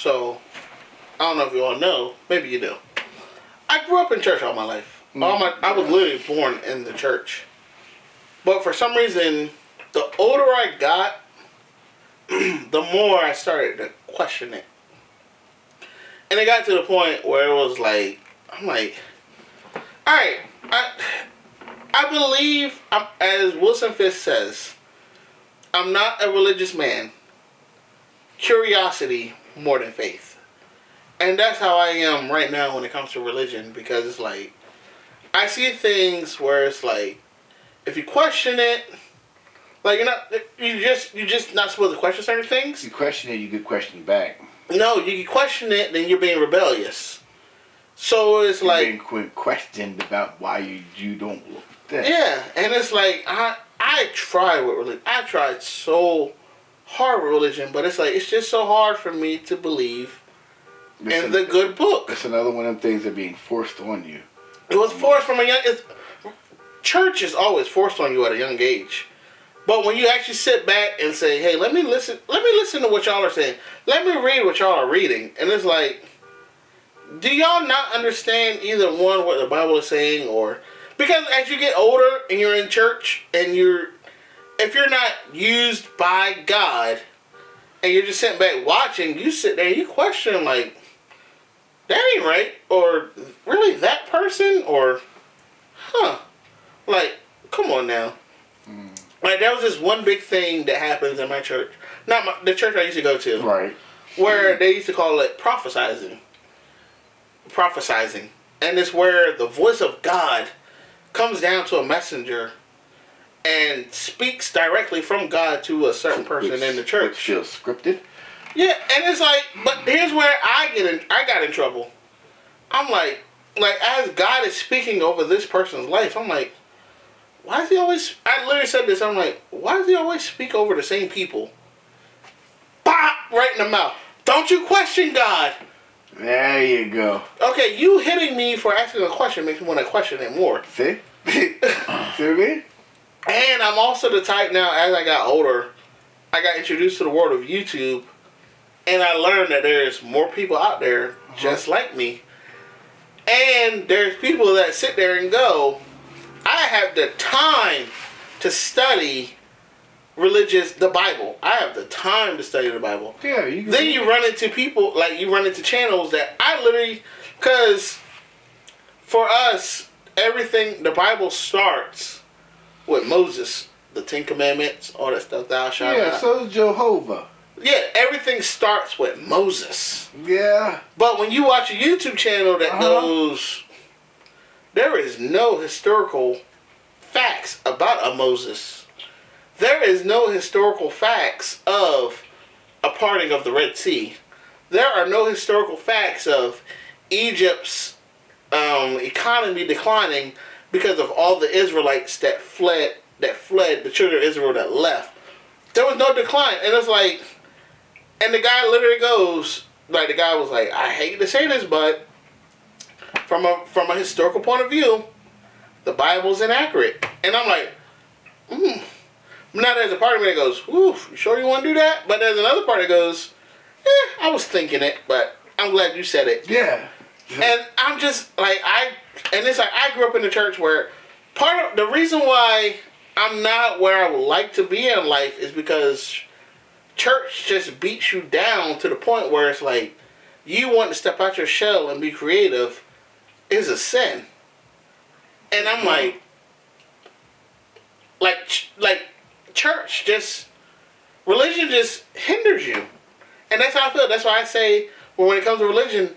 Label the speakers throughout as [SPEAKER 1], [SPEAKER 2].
[SPEAKER 1] So, I don't know if you all know. Maybe you do. I grew up in church all my life. I was literally born in the church. But for some reason, the older I got, the more I started to question it. And it got to the point where it was like, I'm like, alright, I believe, as Wilson Fisk says, I'm not a religious man. Curiosity more than faith. And that's how I am right now when it comes to religion, because it's like, I see things where it's like, if you question it, like you're just not supposed to question certain things.
[SPEAKER 2] You question it, you get questioned back.
[SPEAKER 1] No, you question it, then you're being rebellious. So it's
[SPEAKER 2] you're
[SPEAKER 1] like
[SPEAKER 2] being questioned about why you don't look that.
[SPEAKER 1] Yeah, and it's like I tried with religion. I tried so hard with religion, but it's like it's just so hard for me to believe in the good book.
[SPEAKER 2] It's another one of them things that are being forced on you.
[SPEAKER 1] It was forced from a young. Church is always forced on you at a young age, but when you actually sit back and say, "Hey, let me listen to what y'all are saying. Let me read what y'all are reading," and it's like, do y'all not understand either one what the Bible is saying, or because as you get older and you're in church and if you're not used by God and you're just sitting back watching, you sit there and you question like, that ain't right, or really that person, or like, come on now. Like, there was this one big thing that happens in my church, the church I used to go to,
[SPEAKER 2] right,
[SPEAKER 1] where they used to call it prophesying, and it's where the voice of God comes down to a messenger and speaks directly from God to a certain person in the church.
[SPEAKER 2] Which feels scripted.
[SPEAKER 1] Yeah, and it's like, but here's where I got in trouble. I'm like as God is speaking over this person's life, I'm like, why does he always? I literally said this. I'm like, why does he always speak over the same people? Pop! Right in the mouth. Don't you question God.
[SPEAKER 2] There you go.
[SPEAKER 1] Okay, you hitting me for asking a question makes me want to question it more.
[SPEAKER 2] See? See what I mean?
[SPEAKER 1] And I'm also the type now, as I got older, I got introduced to the world of YouTube, and I learned that there's more people out there just like me. And there's people that sit there and go, I have the time to study the Bible. I have the time to study the Bible.
[SPEAKER 2] Yeah,
[SPEAKER 1] then you run into people, like you run into channels that I literally, because for us, everything, the Bible starts with Moses, the Ten Commandments, all that stuff, thou shalt not.
[SPEAKER 2] Yeah, so is Jehovah.
[SPEAKER 1] Yeah, everything starts with Moses.
[SPEAKER 2] Yeah.
[SPEAKER 1] But when you watch a YouTube channel that goes, there is no historical facts about a Moses. There is no historical facts of a parting of the Red Sea. There are no historical facts of Egypt's economy declining because of all the Israelites that fled, the children of Israel that left. There was no decline. And it's like, and the guy literally goes, like the guy was like, I hate to say this, but from a historical point of view, the Bible's inaccurate. And I'm like, Now there's a part of me that goes, ooh, you sure you want to do that? But there's another part that goes, I was thinking it, but I'm glad you said it.
[SPEAKER 2] Yeah.
[SPEAKER 1] And I'm just like, it's like I grew up in the church where part of the reason why I'm not where I would like to be in life is because church just beats you down to the point where it's like, you want to step out your shell and be creative is a sin. And I'm like church religion just hinders you. And that's how I feel. That's why I say, when it comes to religion,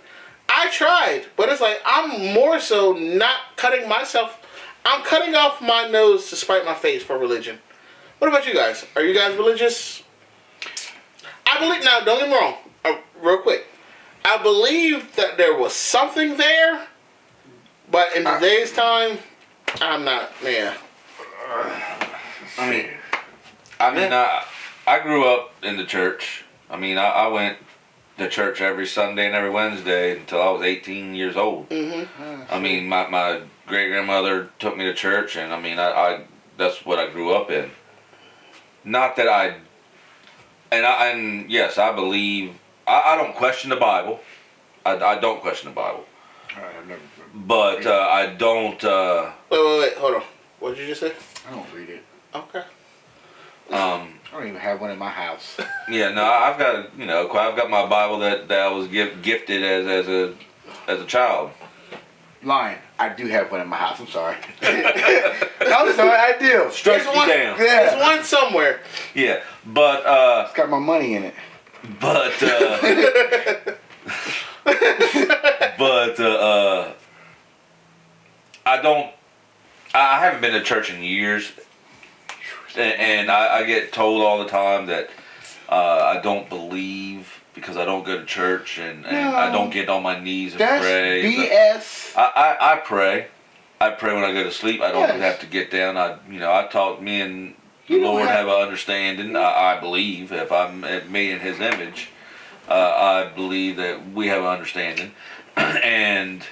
[SPEAKER 1] I tried, but it's like, I'm more so not cutting myself, I'm cutting off my nose to spite my face for religion. What about you guys? Are you guys religious? I believe, now don't get me wrong, real quick, I believe that there was something there, but in today's time, I'm not, yeah.
[SPEAKER 3] I grew up in the church. I went to church every Sunday and every Wednesday until I was 18 years old. Mm-hmm. My great-grandmother took me to church, and I that's what I grew up in. Not that yes, I believe I don't question the Bible. I don't question the Bible.
[SPEAKER 2] I've never.
[SPEAKER 3] But I don't.
[SPEAKER 1] Wait, hold on. What did you just say?
[SPEAKER 2] I don't read it.
[SPEAKER 1] Okay.
[SPEAKER 2] I don't even have one in my house.
[SPEAKER 3] Yeah, no, I've got I've got my Bible that I was gifted as a child.
[SPEAKER 2] Lying. I do have one in my house. I'm sorry. I'm sorry. I do.
[SPEAKER 3] Strike
[SPEAKER 1] There's
[SPEAKER 3] you
[SPEAKER 1] one-
[SPEAKER 3] down.
[SPEAKER 2] Yeah.
[SPEAKER 1] There's one somewhere.
[SPEAKER 3] Yeah, but
[SPEAKER 2] It's got my money in it.
[SPEAKER 3] but I don't. I haven't been to church in years, and I get told all the time that I don't believe because I don't go to church and I don't get on my knees and
[SPEAKER 2] That's
[SPEAKER 3] pray.
[SPEAKER 2] BS.
[SPEAKER 3] I pray. I pray when I go to sleep. I don't
[SPEAKER 2] Yes.
[SPEAKER 3] have to get down. I talk. Me and the
[SPEAKER 2] You don't
[SPEAKER 3] Lord
[SPEAKER 2] have-
[SPEAKER 3] have an understanding. I believe if I'm made in His image, I believe that we have an understanding, and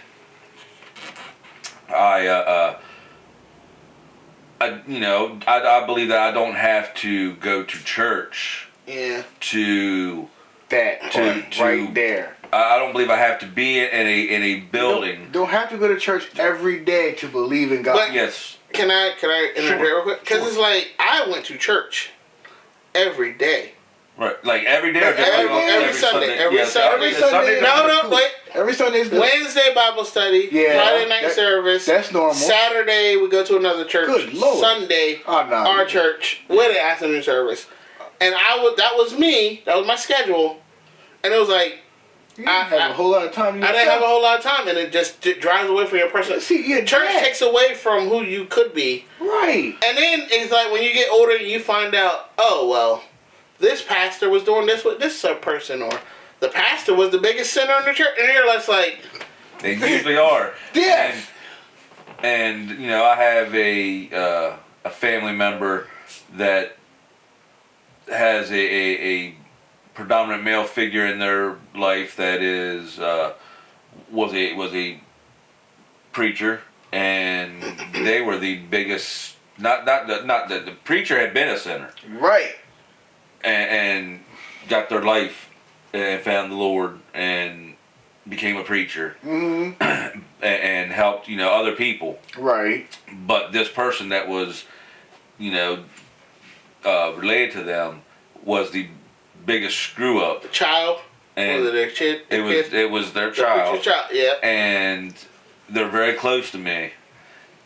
[SPEAKER 3] I believe that I don't have to go to church
[SPEAKER 1] Yeah.
[SPEAKER 3] to.
[SPEAKER 2] That
[SPEAKER 3] To-
[SPEAKER 2] right there.
[SPEAKER 3] I don't believe I have to be in a building.
[SPEAKER 2] Don't have to go to church every day to believe in God.
[SPEAKER 1] But-
[SPEAKER 3] Yes.
[SPEAKER 1] Can I interject
[SPEAKER 2] Sure.
[SPEAKER 1] real quick? Because it's like I went to church every day.
[SPEAKER 3] Right. Like every day or just
[SPEAKER 1] Every-
[SPEAKER 3] like
[SPEAKER 1] every Sunday, every
[SPEAKER 3] Yeah,
[SPEAKER 1] Sunday.
[SPEAKER 3] Sunday.
[SPEAKER 1] No, wait.
[SPEAKER 2] Every Sunday's good.
[SPEAKER 1] Wednesday Bible study.
[SPEAKER 2] Yeah,
[SPEAKER 1] Friday night
[SPEAKER 2] that-
[SPEAKER 1] service.
[SPEAKER 2] That's normal.
[SPEAKER 1] Saturday we go to another church.
[SPEAKER 2] Good Lord.
[SPEAKER 1] Sunday
[SPEAKER 2] Oh, no.
[SPEAKER 1] our church with an afternoon service. And that was me. That was my schedule. And it was like
[SPEAKER 2] You didn't have a whole lot of time.
[SPEAKER 1] I didn't have a whole lot of time, and it just drives away from your personal.
[SPEAKER 2] See, yeah,
[SPEAKER 1] Church
[SPEAKER 2] that.
[SPEAKER 1] takes away from who you could be.
[SPEAKER 2] Right.
[SPEAKER 1] And then it's like when you get older, you find out, oh, well, this pastor was doing this with this person, or the pastor was the biggest sinner in the church. And you're just like,
[SPEAKER 3] They usually are.
[SPEAKER 2] Yes.
[SPEAKER 3] And I have a family member that has a predominant male figure in their life that is was a preacher, and they were the biggest. Not the preacher had been a sinner
[SPEAKER 2] Right.
[SPEAKER 3] and got their life and found the Lord and became a preacher
[SPEAKER 2] Mm-hmm.
[SPEAKER 3] and helped other people.
[SPEAKER 2] Right.
[SPEAKER 3] But this person that was related to them was the biggest screw up,
[SPEAKER 1] the child,
[SPEAKER 3] and
[SPEAKER 1] or their kid,
[SPEAKER 3] it was their
[SPEAKER 1] the
[SPEAKER 3] child,
[SPEAKER 1] preacher's child, yeah.
[SPEAKER 3] and they're very close to me,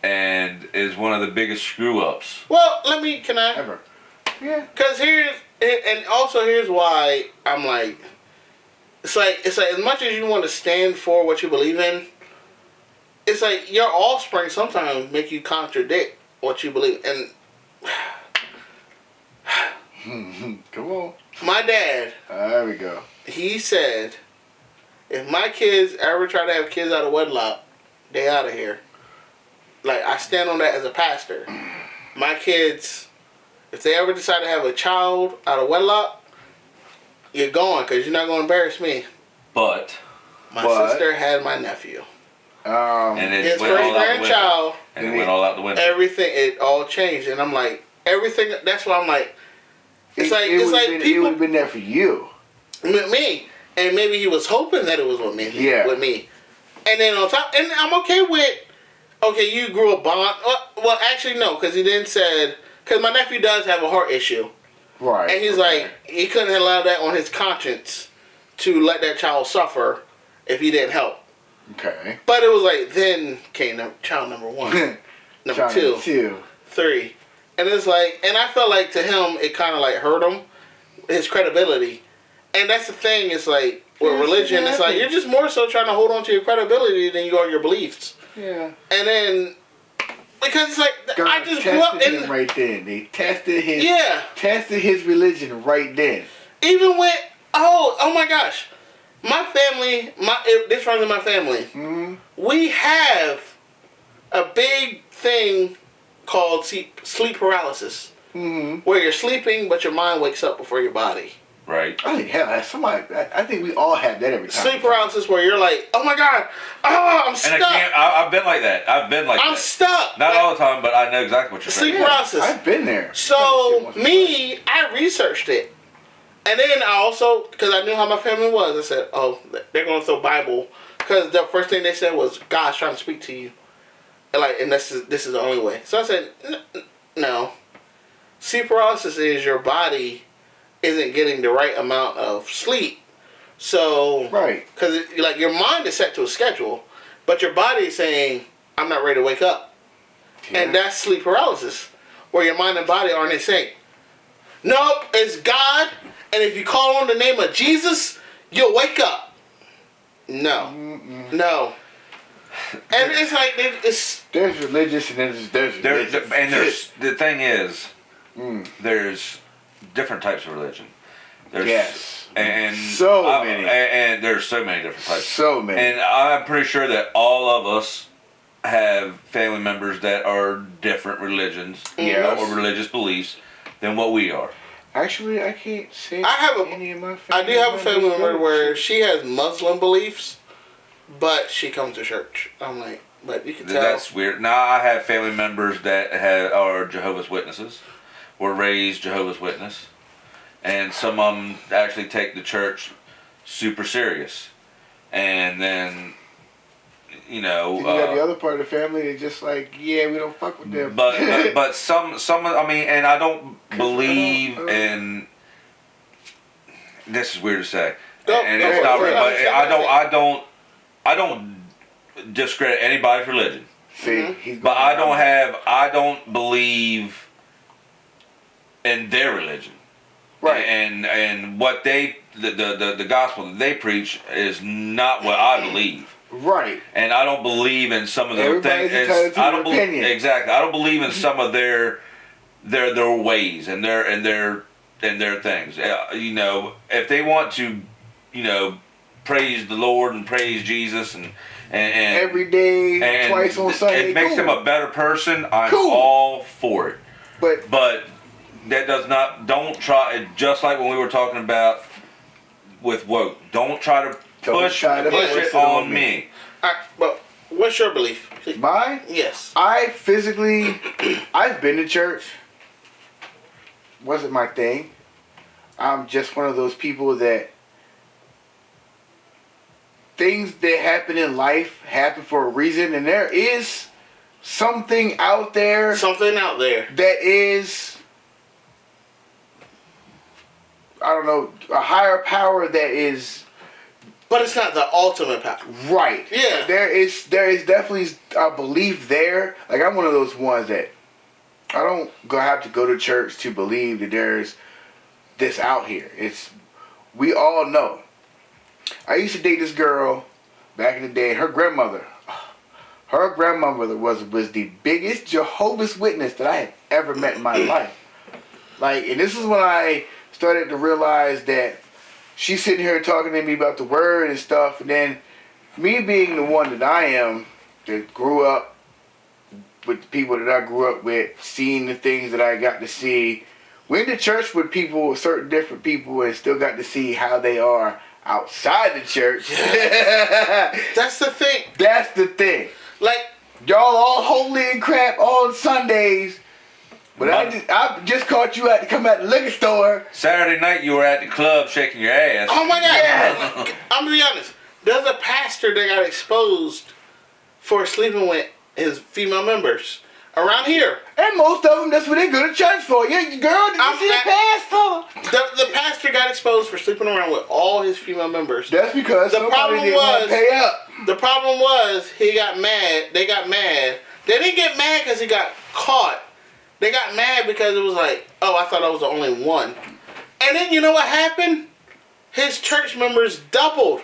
[SPEAKER 3] and is one of the biggest screw ups.
[SPEAKER 1] Well, can I?
[SPEAKER 2] Ever. Yeah.
[SPEAKER 1] Because here's why I'm like, it's like as much as you want to stand for what you believe in, it's like your offspring sometimes make you contradict what you believe. And
[SPEAKER 2] Come on.
[SPEAKER 1] my dad,
[SPEAKER 2] There we go.
[SPEAKER 1] he said, if my kids ever try to have kids out of wedlock, they out of here. Like, I stand on that as a pastor. My kids, if they ever decide to have a child out of wedlock, you're gone, because you're not going to embarrass me.
[SPEAKER 3] But
[SPEAKER 1] My sister had my nephew.
[SPEAKER 3] and it
[SPEAKER 1] His
[SPEAKER 3] went
[SPEAKER 1] first
[SPEAKER 3] all out the window.
[SPEAKER 1] grandchild,
[SPEAKER 3] And it went all out the window.
[SPEAKER 1] everything, it all changed. And I'm like, everything, that's why I'm like, it's like
[SPEAKER 2] it
[SPEAKER 1] people,
[SPEAKER 2] would have been there for you.
[SPEAKER 1] with me. And maybe he was hoping that it was with me.
[SPEAKER 2] Yeah.
[SPEAKER 1] With me. And then on top, and I'm okay with, okay, you grew a bond. Well, actually, no, because he then said, because my nephew does have a heart issue.
[SPEAKER 2] Right.
[SPEAKER 1] And he's like, he couldn't allow that on his conscience to let that child suffer if he didn't help.
[SPEAKER 2] Okay.
[SPEAKER 1] But it was like, then came child number one, number
[SPEAKER 2] Child
[SPEAKER 1] two,
[SPEAKER 2] number 2.
[SPEAKER 1] 3. And it's like, and I felt like to him, it kind of like hurt him, his credibility. And that's the thing, it's like, with
[SPEAKER 2] Yes,
[SPEAKER 1] religion, it's like,
[SPEAKER 2] exactly.
[SPEAKER 1] you're just more so trying to hold on to your credibility than you are your beliefs.
[SPEAKER 2] Yeah.
[SPEAKER 1] And then, because it's like,
[SPEAKER 2] God
[SPEAKER 1] I just grew up
[SPEAKER 2] tested
[SPEAKER 1] in,
[SPEAKER 2] him right then. They tested his religion right then.
[SPEAKER 1] even with, oh my gosh, my family, this runs in my family.
[SPEAKER 2] Mm-hmm.
[SPEAKER 1] We have a big thing called sleep paralysis,
[SPEAKER 2] Mm-hmm.
[SPEAKER 1] where you're sleeping but your mind wakes up before your body.
[SPEAKER 3] Right.
[SPEAKER 2] I think hell, I think we all have that every time.
[SPEAKER 1] Sleep paralysis where you're like, oh my god, I'm
[SPEAKER 3] And
[SPEAKER 1] stuck.
[SPEAKER 3] I've been like that.
[SPEAKER 1] I'm stuck.
[SPEAKER 3] Not
[SPEAKER 1] Like,
[SPEAKER 3] all the time, but I know exactly what you're
[SPEAKER 1] Sleep
[SPEAKER 3] saying.
[SPEAKER 1] paralysis.
[SPEAKER 2] I've been there.
[SPEAKER 1] So me, I researched it, And then I also, because I knew how my family was, I said, oh, they're going to throw Bible. Because the first thing they said was, God's trying to speak to you. And this is the only way. So I said, no. Sleep paralysis is your body isn't getting the right amount of sleep. So,
[SPEAKER 2] right.
[SPEAKER 1] Because like your mind is set to a schedule, but your body is saying, I'm not ready to wake up. Yeah. And that's sleep paralysis, where your mind and body aren't in sync. Nope, it's God, and if you call on the name of Jesus, you'll wake up. No. Mm-mm. No. And it's like,
[SPEAKER 2] there's religious and there's religious.
[SPEAKER 3] And there's, the thing is, there's different types of religion. There's,
[SPEAKER 2] yes.
[SPEAKER 3] And
[SPEAKER 2] so many.
[SPEAKER 3] And there's so many different types.
[SPEAKER 2] So many.
[SPEAKER 3] And I'm pretty sure that all of us have family members that are different religions or religious beliefs than what we are.
[SPEAKER 2] Actually, I can't say any of my family
[SPEAKER 1] I do have a family member where she has Muslim beliefs, but she comes to church. I'm like, but you can tell.
[SPEAKER 3] That's weird. Now I have family members that are Jehovah's Witnesses, were raised Jehovah's Witness, and some of them actually take the church super serious. And then, you know,
[SPEAKER 2] you got the other part of the family that's just like, yeah, we don't fuck with them.
[SPEAKER 3] But some I mean, and I don't believe in. This is weird to say, and it's not. But I don't discredit anybody's religion.
[SPEAKER 2] See,
[SPEAKER 3] but I don't believe in their religion.
[SPEAKER 2] Right.
[SPEAKER 3] And what the gospel that they preach is not what I believe.
[SPEAKER 2] Right.
[SPEAKER 3] And I don't believe in some of their things. I don't believe exactly. I don't believe in some of their ways and their things. You know, if they want to, you know, praise the Lord and praise Jesus and
[SPEAKER 2] every day, and twice on Sunday,
[SPEAKER 3] it makes them a better person. I'm all for it. But that does not. Don't try. Just like when we were talking about with woke. Don't try to push it on me.
[SPEAKER 1] But what's your belief?
[SPEAKER 2] Mine?
[SPEAKER 1] Yes.
[SPEAKER 2] I've been to church. Wasn't my thing. I'm just one of those people that things that happen in life happen for a reason, and there is something out there.
[SPEAKER 1] Something out there.
[SPEAKER 2] That is, I don't know, a higher power that is.
[SPEAKER 1] But it's not the ultimate power.
[SPEAKER 2] Right.
[SPEAKER 1] Yeah.
[SPEAKER 2] There is definitely a belief there. Like, I'm one of those ones that I don't have to go to church to believe that there's this out here. We all know. I used to date this girl back in the day. Her grandmother was the biggest Jehovah's Witness that I had ever met in my life. Like, and this is when I started to realize that she's sitting here talking to me about the word and stuff, and then me being the one that I am, that grew up with the people that I grew up with, seeing the things that I got to see, went to church with people, certain different people, and still got to see how they are outside the church.
[SPEAKER 1] That's the thing.
[SPEAKER 2] That's the thing.
[SPEAKER 1] Like,
[SPEAKER 2] y'all all holy and crap on Sundays. But I just caught you come out the liquor store.
[SPEAKER 3] Saturday night you were at the club shaking your ass.
[SPEAKER 1] Oh my God! Yes. I'm gonna be honest. There's a pastor that got exposed for sleeping with his female members around here.
[SPEAKER 2] And most of them, that's what they go to church for. Yeah, girl, did you see the pastor?
[SPEAKER 1] The pastor got exposed for sleeping around with all his female members.
[SPEAKER 2] That's because the problem was pay up.
[SPEAKER 1] The problem was he got mad. They got mad. They didn't get mad because he got caught. They got mad because it was like, oh, I thought I was the only one. And then you know what happened? His church members doubled.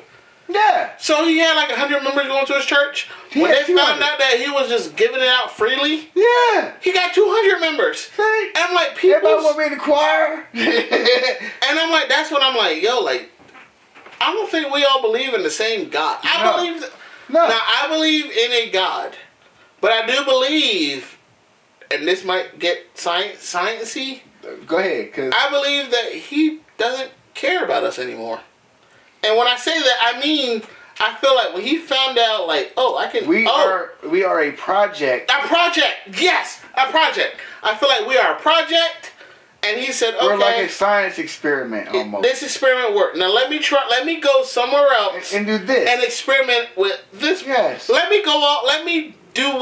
[SPEAKER 2] Yeah.
[SPEAKER 1] So he had like 100 members going to his church. When they found out that he was just giving it out freely,
[SPEAKER 2] yeah,
[SPEAKER 1] he got 200 members.
[SPEAKER 2] See?
[SPEAKER 1] And I'm like, people.
[SPEAKER 2] Everybody want me in the choir.
[SPEAKER 1] And I'm like, that's what I'm like, yo, like, I don't think we all believe in the same God. I believe in a God, but I do believe. And this might get sciencey.
[SPEAKER 2] Go ahead, cause I
[SPEAKER 1] believe that he doesn't care about us anymore. And when I say that, I mean, I feel like when he found out, like, oh, I can.
[SPEAKER 2] We are a project.
[SPEAKER 1] A project, yes, a project. I feel like we are a project, And he said, okay.
[SPEAKER 2] We're like a science experiment almost.
[SPEAKER 1] This experiment worked. Now let me go somewhere else
[SPEAKER 2] and do this.
[SPEAKER 1] and experiment with this.
[SPEAKER 2] Yes.
[SPEAKER 1] Let me go out. Let me deal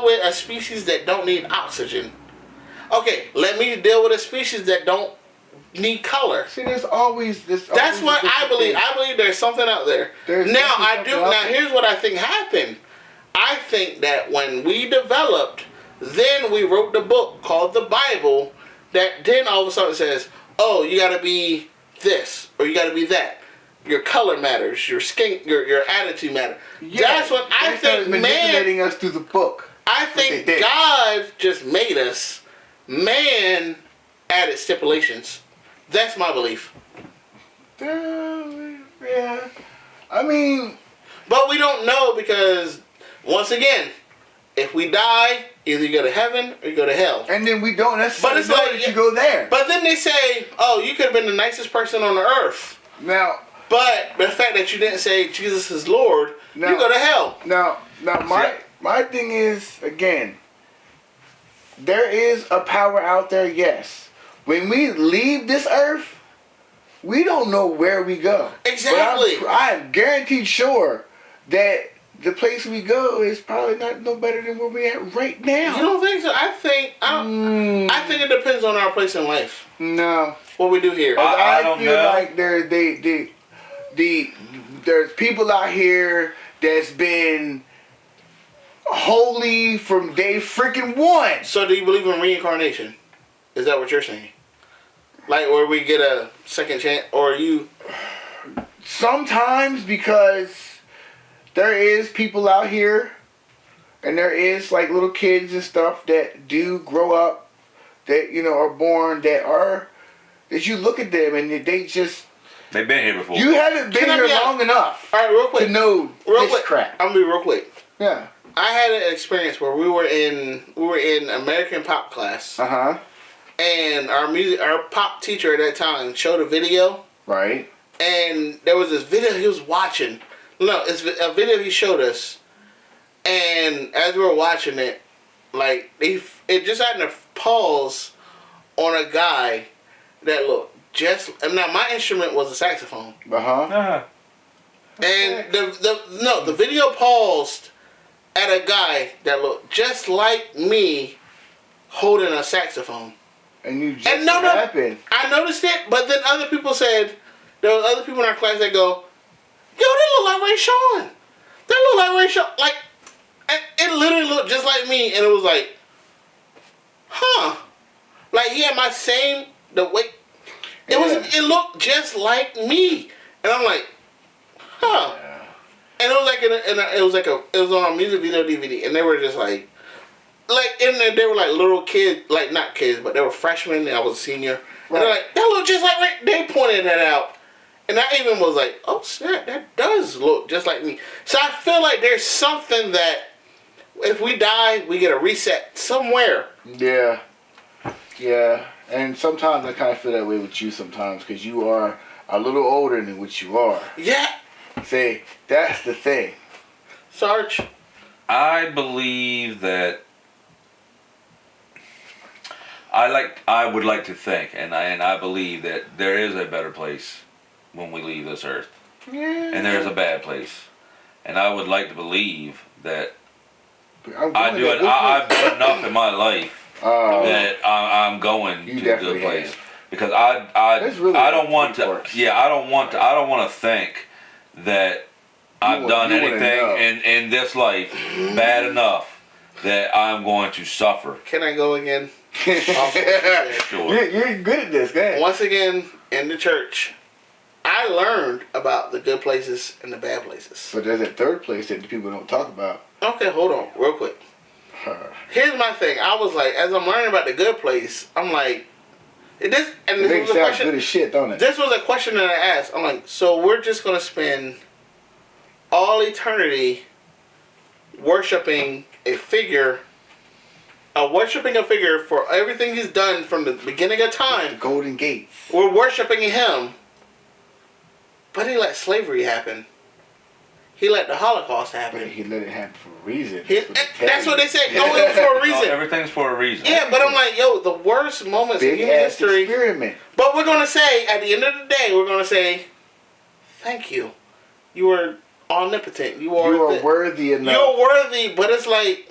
[SPEAKER 1] with a species that don't need oxygen. Okay, let me deal with a species that don't need color.
[SPEAKER 2] See, there's always this.
[SPEAKER 1] That's what I believe. I believe there's something out there. Now here's what I think happened. I think that when we developed, then we wrote the book called the Bible. That then all of a sudden says, oh, you gotta be this or you gotta be that. Your color matters. Your skin, your attitude matters. Yeah, that's what I think.
[SPEAKER 2] Manipulating us through the book.
[SPEAKER 1] I think God just made us. Man added stipulations. That's my belief.
[SPEAKER 2] Yeah. I mean,
[SPEAKER 1] but we don't know because once again, if we die, either you go to heaven or you go to hell.
[SPEAKER 2] And then we don't necessarily know that you go there.
[SPEAKER 1] But then they say, oh, you could have been the nicest person on the earth.
[SPEAKER 2] Now,
[SPEAKER 1] but the fact that you didn't say Jesus is Lord, you go to hell.
[SPEAKER 2] Now, my thing is, again, there is a power out there, yes. When we leave this earth, we don't know where we go.
[SPEAKER 1] Exactly.
[SPEAKER 2] But I'm guaranteed sure that the place we go is probably not no better than where we're at right now.
[SPEAKER 1] You don't think so? I think it depends on our place in life.
[SPEAKER 2] No.
[SPEAKER 1] What we do here.
[SPEAKER 2] I don't feel like there's people out here that's been holy from day freaking one.
[SPEAKER 1] So do you believe in reincarnation? Is that what you're saying? Like where we get a second chance, or you?
[SPEAKER 2] Sometimes, because there is people out here, and there is like little kids and stuff that do grow up, that are born that you look at them and they just.
[SPEAKER 3] They've been here before.
[SPEAKER 2] You haven't been here long enough.
[SPEAKER 1] All right, real quick.
[SPEAKER 2] To know this crap.
[SPEAKER 1] I'm gonna be real quick.
[SPEAKER 2] Yeah.
[SPEAKER 1] I had an experience where we were in American pop class.
[SPEAKER 2] Uh-huh.
[SPEAKER 1] And our pop teacher at that time showed a video.
[SPEAKER 2] Right.
[SPEAKER 1] And there was this video he was watching. No, it's a video he showed us. And as we were watching it, like it just had to pause on a guy that looked just. And now my instrument was a saxophone.
[SPEAKER 2] Uh-huh.
[SPEAKER 1] And the video paused at a guy that looked just like me holding a saxophone.
[SPEAKER 2] And you just happened.
[SPEAKER 1] I noticed it, but then other people said, there were other people in our class that go, yo, they look like Ray Sean. They look like Ray Sean. Like, it literally looked just like me, and it was like, huh. Like, he had the way, it looked just like me. And I'm like, huh. Yeah. And it was on a music video DVD, and they were just like in there, they were like little kids, like not kids, but they were freshmen, and I was a senior. Right. And they're like, that look just like Rick. They pointed that out. And I even was like, oh snap, that does look just like me. So I feel like there's something that if we die, we get a reset somewhere.
[SPEAKER 2] Yeah. Yeah. And sometimes I kind of feel that way with you sometimes, because you are a little older than what you are.
[SPEAKER 1] Yeah.
[SPEAKER 2] See, that's the thing.
[SPEAKER 1] Sarge?
[SPEAKER 3] I believe that I would like to think, and I believe that there is a better place when we leave this earth.
[SPEAKER 1] Yeah.
[SPEAKER 3] And there is a bad place. And I would like to believe that I've done enough in my life that I'm going to a good place.
[SPEAKER 2] Have.
[SPEAKER 3] Because I don't want to. Yeah, I don't want to think that I've done anything in this life bad enough that I'm going to suffer.
[SPEAKER 1] Can I go again?
[SPEAKER 3] Sure.
[SPEAKER 2] You're good at this, man.
[SPEAKER 1] Once again, in the church, I learned about the good places and the bad places.
[SPEAKER 2] But there's that third place that the people don't talk about.
[SPEAKER 1] Okay, hold on, real quick. Here's my thing. I was like, as I'm learning about the good place, I'm like,
[SPEAKER 2] it makes it sound good as shit, don't it?
[SPEAKER 1] This was a question that I asked. I'm like, so we're just gonna spend all eternity worshiping a figure for everything he's done from the beginning of time.
[SPEAKER 2] The Golden Gate.
[SPEAKER 1] We're worshiping him. But he let slavery happen. He let the Holocaust
[SPEAKER 2] But
[SPEAKER 1] happen.
[SPEAKER 2] he let it happen for a reason.
[SPEAKER 1] That's what they say. Go in for a reason.
[SPEAKER 3] Everything's for a reason.
[SPEAKER 1] Yeah, but I'm like, yo, the worst moments in
[SPEAKER 2] Big
[SPEAKER 1] human
[SPEAKER 2] ass
[SPEAKER 1] history.
[SPEAKER 2] experiment.
[SPEAKER 1] But we're gonna say at the end of the day, we're gonna say, thank you. You are omnipotent. You are
[SPEAKER 2] worthy enough.
[SPEAKER 1] You're worthy, but it's like,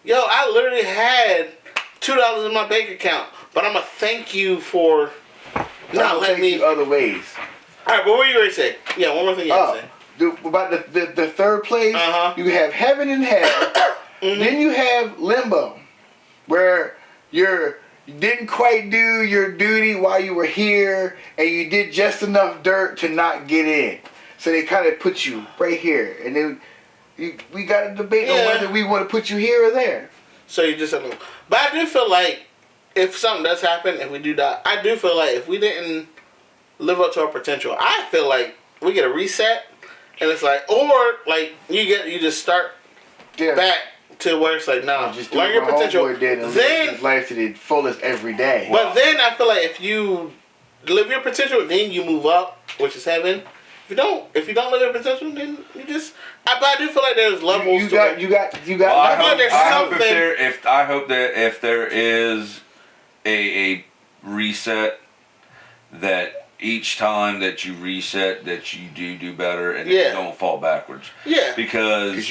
[SPEAKER 1] yo, I literally had $2 in my bank account, but I'm gonna thank you for not letting me.
[SPEAKER 2] Other ways.
[SPEAKER 1] All right, but what were you gonna say? Yeah, one more thing you had to say.
[SPEAKER 2] About the third place, you have heaven and hell. Then you have limbo, where you didn't quite do your duty while you were here, and you did just enough dirt to not get in. So they kind of put you right here, and then we got to debate on whether we want to put you here or there.
[SPEAKER 1] So you just have to, but I do feel like if something does happen, if we do die, I do feel like if we didn't live up to our potential, I feel like we get a reset, and it's like, or like you just start back to where it's like, nah,
[SPEAKER 2] just
[SPEAKER 1] learn your potential.
[SPEAKER 2] Then live life to the fullest every day.
[SPEAKER 1] But then I feel like if you live your potential, then you move up, which is heaven. If you don't live your potential, then you just. But I do feel like there's levels.
[SPEAKER 2] You got.
[SPEAKER 3] Well, I hope that if there is a reset, that each time that you reset, that you do better and that you don't fall backwards.
[SPEAKER 1] Yeah.
[SPEAKER 3] Because I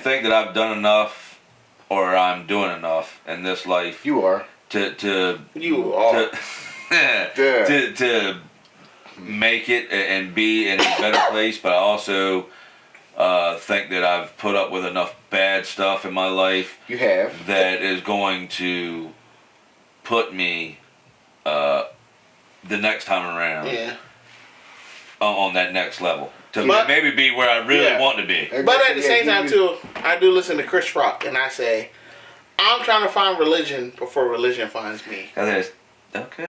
[SPEAKER 3] think that I've done enough, or I'm doing enough in this life.
[SPEAKER 2] You are.
[SPEAKER 3] To make it and be in a better place, but I also think that I've put up with enough bad stuff in my life.
[SPEAKER 2] You have.
[SPEAKER 3] That is going to put me the next time around on that next level. To maybe be where I really want to be.
[SPEAKER 1] But at the same time, too, I do listen to Chris Rock, and I say, I'm trying to find religion before religion finds me.
[SPEAKER 3] Okay.